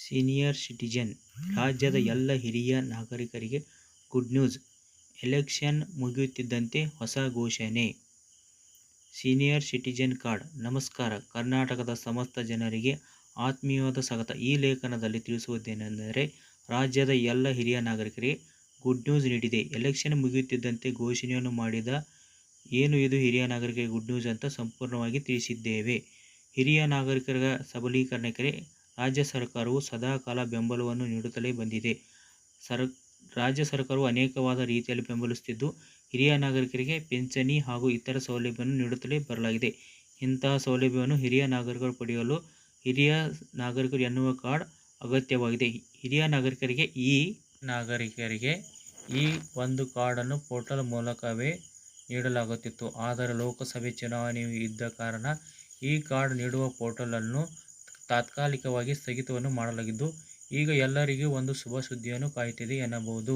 Senior citizen ರಾಜ್ಯದ ಎಲ್ಲ ಹಿರಿಯ ನಾಗರಿಕರಿಗೆ ಗುಡ್ ನ್ಯೂಸ್. ಎಲೆಕ್ಷನ್ ಮುಗಿಯುತ್ತಿದ್ದಂತೆ ಹೊಸ ಘೋಷಣೆ. Senior citizen card. ನಮಸ್ಕಾರ. ಕರ್ನಾಟಕದ ಸಮಸ್ತ ಜನರಿಗೆ ಆತ್ಮೀಯವಾದ ಸ್ವಾಗತ. ಈ ಲೇಖನದಲ್ಲಿ ತಿಳಿಸುವುದೇನೆಂದರೆ, ರಾಜ್ಯದ ಎಲ್ಲ ಹಿರಿಯ ನಾಗರಿಕರಿಗೆ ಗುಡ್ ನ್ಯೂಸ್ ನೀಡಿದೆ. ಎಲೆಕ್ಷನ್ ಮುಗಿಯುತ್ತಿದ್ದಂತೆ ಘೋಷಣೆಯನ್ನು ಮಾಡಿದ ಏನು ಇದು ಹಿರಿಯ ನಾಗರಿಕರಿಗೆ ಗುಡ್ ನ್ಯೂಸ್ ಅಂತ ಸಂಪೂರ್ಣವಾಗಿ ತಿಳಿಸಿದ್ದೇವೆ. ಹಿರಿಯ ನಾಗರಿಕರ ಸಬಲೀಕರಣಕ್ಕೆ ರಾಜ್ಯ ಸರ್ಕಾರವು ಸದಾಕಾಲ ಬೆಂಬಲವನ್ನು ನೀಡುತ್ತಲೇ ಬಂದಿದೆ. ರಾಜ್ಯ ಸರ್ಕಾರವು ಅನೇಕವಾದ ರೀತಿಯಲ್ಲಿ ಬೆಂಬಲಿಸುತ್ತಿದ್ದು, ಹಿರಿಯ ನಾಗರಿಕರಿಗೆ ಪಿಂಚಣಿ ಹಾಗೂ ಇತರ ಸೌಲಭ್ಯವನ್ನು ನೀಡುತ್ತಲೇ ಬರಲಾಗಿದೆ. ಇಂತಹ ಸೌಲಭ್ಯವನ್ನು ಹಿರಿಯ ನಾಗರಿಕರು ಪಡೆಯಲು ಹಿರಿಯ ನಾಗರಿಕರು ಎನ್ನುವ ಕಾರ್ಡ್ ಅಗತ್ಯವಾಗಿದೆ. ಹಿರಿಯ ನಾಗರಿಕರಿಗೆ ಈ ಒಂದು ಕಾರ್ಡನ್ನು ಪೋರ್ಟಲ್ ಮೂಲಕವೇ ನೀಡಲಾಗುತ್ತಿತ್ತು. ಆದರೆ ಲೋಕಸಭೆ ಚುನಾವಣೆಯು ಇದ್ದ ಕಾರಣ ಈ ಕಾರ್ಡ್ ನೀಡುವ ಪೋರ್ಟಲನ್ನು ತಾತ್ಕಾಲಿಕವಾಗಿ ಸ್ಥಗಿತವನ್ನು ಮಾಡಲಾಗಿದ್ದು, ಈಗ ಎಲ್ಲರಿಗೂ ಒಂದು ಶುಭ ಸುದ್ದಿಯನ್ನು ಕಾಯುತ್ತಿದೆ ಎನ್ನಬಹುದು.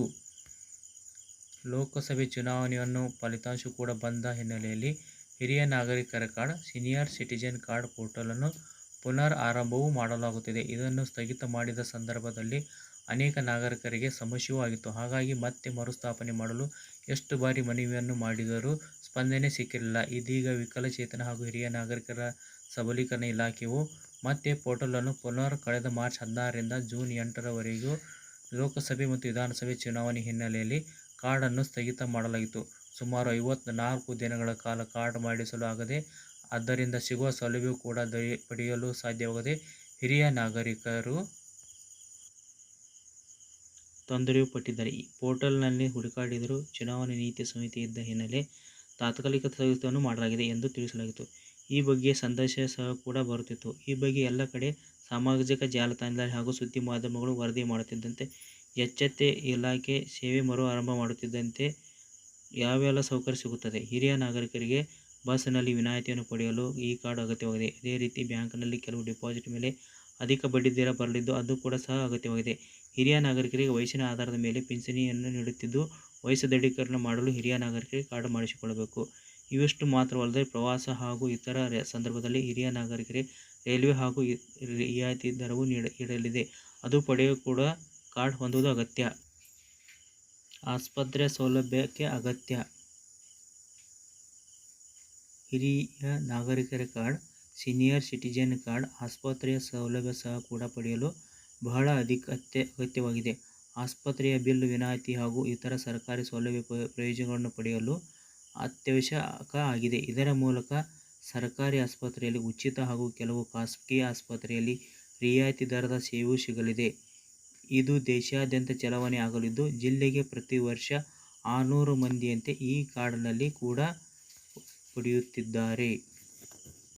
ಲೋಕಸಭೆ ಚುನಾವಣೆಯನ್ನು ಫಲಿತಾಂಶ ಕೂಡ ಬಂದ ಹಿನ್ನೆಲೆಯಲ್ಲಿ ಹಿರಿಯ ನಾಗರಿಕರ ಕಾರ್ಡ್, ಸೀನಿಯರ್ ಸಿಟಿಜನ್ ಕಾರ್ಡ್ ಪೋರ್ಟಲನ್ನು ಪುನರ್ ಆರಂಭವೂ ಮಾಡಲಾಗುತ್ತಿದೆ. ಇದನ್ನು ಸ್ಥಗಿತ ಮಾಡಿದ ಸಂದರ್ಭದಲ್ಲಿ ಅನೇಕ ನಾಗರಿಕರಿಗೆ ಸಮಸ್ಯೆಯೂ ಆಗಿತ್ತು. ಹಾಗಾಗಿ ಮತ್ತೆ ಮರುಸ್ಥಾಪನೆ ಮಾಡಲು ಎಷ್ಟು ಬಾರಿ ಮನವಿಯನ್ನು ಮಾಡಿದರೂ ಸ್ಪಂದನೆ ಸಿಕ್ಕಿರಲಿಲ್ಲ. ಇದೀಗ ವಿಕಲಚೇತನ ಹಾಗೂ ಹಿರಿಯ ನಾಗರಿಕರ ಸಬಲೀಕರಣ ಇಲಾಖೆಯು ಮತ್ತೆ ಪೋರ್ಟಲನ್ನು ಕಳೆದ ಮಾರ್ಚ್ 16ರಿಂದ ಜೂನ್ 8ರವರೆಗೂ ಲೋಕಸಭೆ ಮತ್ತು ವಿಧಾನಸಭೆ ಚುನಾವಣೆ ಹಿನ್ನೆಲೆಯಲ್ಲಿ ಕಾರ್ಡನ್ನು ಸ್ಥಗಿತ ಮಾಡಲಾಗಿತ್ತು. ಸುಮಾರು 54 ದಿನಗಳ ಕಾಲ ಕಾರ್ಡ್ ಮಾಡಿಸಲು ಆಗದೆ, ಅದರಿಂದ ಸಿಗುವ ಸೌಲಭ್ಯ ಕೂಡ ಪಡೆಯಲು ಸಾಧ್ಯವಾಗದೆ ಹಿರಿಯ ನಾಗರಿಕರು ತೊಂದರೆಯೂ ಪಟ್ಟಿದ್ದಾರೆ. ಈ ಪೋರ್ಟಲ್ನಲ್ಲಿ ಹುಡುಕಾಡಿದರೂ ಚುನಾವಣಾ ನೀತಿ ಸಂಹಿತೆ ಇದ್ದ ಹಿನ್ನೆಲೆ ತಾತ್ಕಾಲಿಕ ಸ್ಥಗಿತವನ್ನು ಮಾಡಲಾಗಿದೆ ಎಂದು ತಿಳಿಸಲಾಗಿತ್ತು. ಈ ಬಗ್ಗೆ ಸಂದೇಶ ಸಹ ಕೂಡ ಬರುತ್ತಿತ್ತು. ಈ ಬಗ್ಗೆ ಎಲ್ಲ ಕಡೆ ಸಾಮಾಜಿಕ ಜಾಲತಾಣದಲ್ಲಿ ಹಾಗೂ ಸುದ್ದಿ ಮಾಧ್ಯಮಗಳು ವರದಿ ಮಾಡುತ್ತಿದ್ದಂತೆ ಎಚ್ಚೆತ್ತ ಇಲಾಖೆ ಸೇವೆ ಮರು ಆರಂಭ ಮಾಡುತ್ತಿದ್ದಂತೆ ಯಾವೆಲ್ಲ ಸೌಕರ್ಯ ಸಿಗುತ್ತದೆ. ಹಿರಿಯ ನಾಗರಿಕರಿಗೆ ಬಸ್ನಲ್ಲಿ ವಿನಾಯಿತಿಯನ್ನು ಪಡೆಯಲು ಈ ಕಾರ್ಡ್ ಅಗತ್ಯವಾಗಿದೆ. ಅದೇ ರೀತಿ ಬ್ಯಾಂಕ್ನಲ್ಲಿ ಕೆಲವು ಡಿಪಾಸಿಟ್ ಮೇಲೆ ಅಧಿಕ ಬಡ್ಡಿದರ ಬರಲಿದ್ದು ಅದು ಕೂಡ ಸಹ ಅಗತ್ಯವಾಗಿದೆ. ಹಿರಿಯ ನಾಗರಿಕರಿಗೆ ವಯಸ್ಸಿನ ಆಧಾರದ ಮೇಲೆ ಪಿಂಚಣಿಯನ್ನು ನೀಡುತ್ತಿದ್ದು, ವಯಸ್ಸು ದೃಢೀಕರಣ ಮಾಡಲು ಹಿರಿಯ ನಾಗರಿಕರಿಗೆ ಕಾರ್ಡ್ ಮಾಡಿಸಿಕೊಳ್ಳಬೇಕು. ಇವಿಷ್ಟು ಮಾತ್ರವಲ್ಲದೆ ಪ್ರವಾಸ ಹಾಗೂ ಇತರ ಸಂದರ್ಭದಲ್ಲಿ ಹಿರಿಯ ನಾಗರಿಕರಿಗೆ ರೈಲ್ವೆ ಹಾಗೂ ರಿಯಾಯಿತಿ ದರವೂ ಇರಲಿದೆ. ಅದು ಪಡೆಯಲು ಕೂಡ ಕಾರ್ಡ್ ಹೊಂದುವುದು ಅಗತ್ಯ. ಆಸ್ಪತ್ರೆ ಸೌಲಭ್ಯಕ್ಕೆ ಅಗತ್ಯ. ಹಿರಿಯ ನಾಗರಿಕರ ಕಾರ್ಡ್, ಸೀನಿಯರ್ ಸಿಟಿಜನ್ ಕಾರ್ಡ್, ಆಸ್ಪತ್ರೆಯ ಸೌಲಭ್ಯ ಸಹ ಕೂಡ ಪಡೆಯಲು ಬಹಳ ಅಗತ್ಯವಾಗಿದೆ. ಆಸ್ಪತ್ರೆಯ ಬಿಲ್ ವಿನಾಯಿತಿ ಹಾಗೂ ಇತರ ಸರ್ಕಾರಿ ಸೌಲಭ್ಯ ಪ್ರಯೋಜನಗಳನ್ನು ಪಡೆಯಲು ಅತ್ಯವಶ್ಯಕ ಆಗಿದೆ. ಇದರ ಮೂಲಕ ಸರ್ಕಾರಿ ಆಸ್ಪತ್ರೆಯಲ್ಲಿ ಉಚಿತ ಹಾಗೂ ಕೆಲವು ಖಾಸಗಿ ಆಸ್ಪತ್ರೆಯಲ್ಲಿ ರಿಯಾಯಿತಿ ದರದ ಸೇವೆಯೂ ಸಿಗಲಿದೆ. ಇದು ದೇಶಾದ್ಯಂತ ಚಲಾವಣೆ ಆಗಲಿದ್ದು, ಜಿಲ್ಲೆಗೆ ಪ್ರತಿ ವರ್ಷ 600 ಮಂದಿಯಂತೆ ಈ ಕಾರ್ಡ್ನಲ್ಲಿ ಕೂಡ ಪಡೆಯುತ್ತಿದ್ದಾರೆ.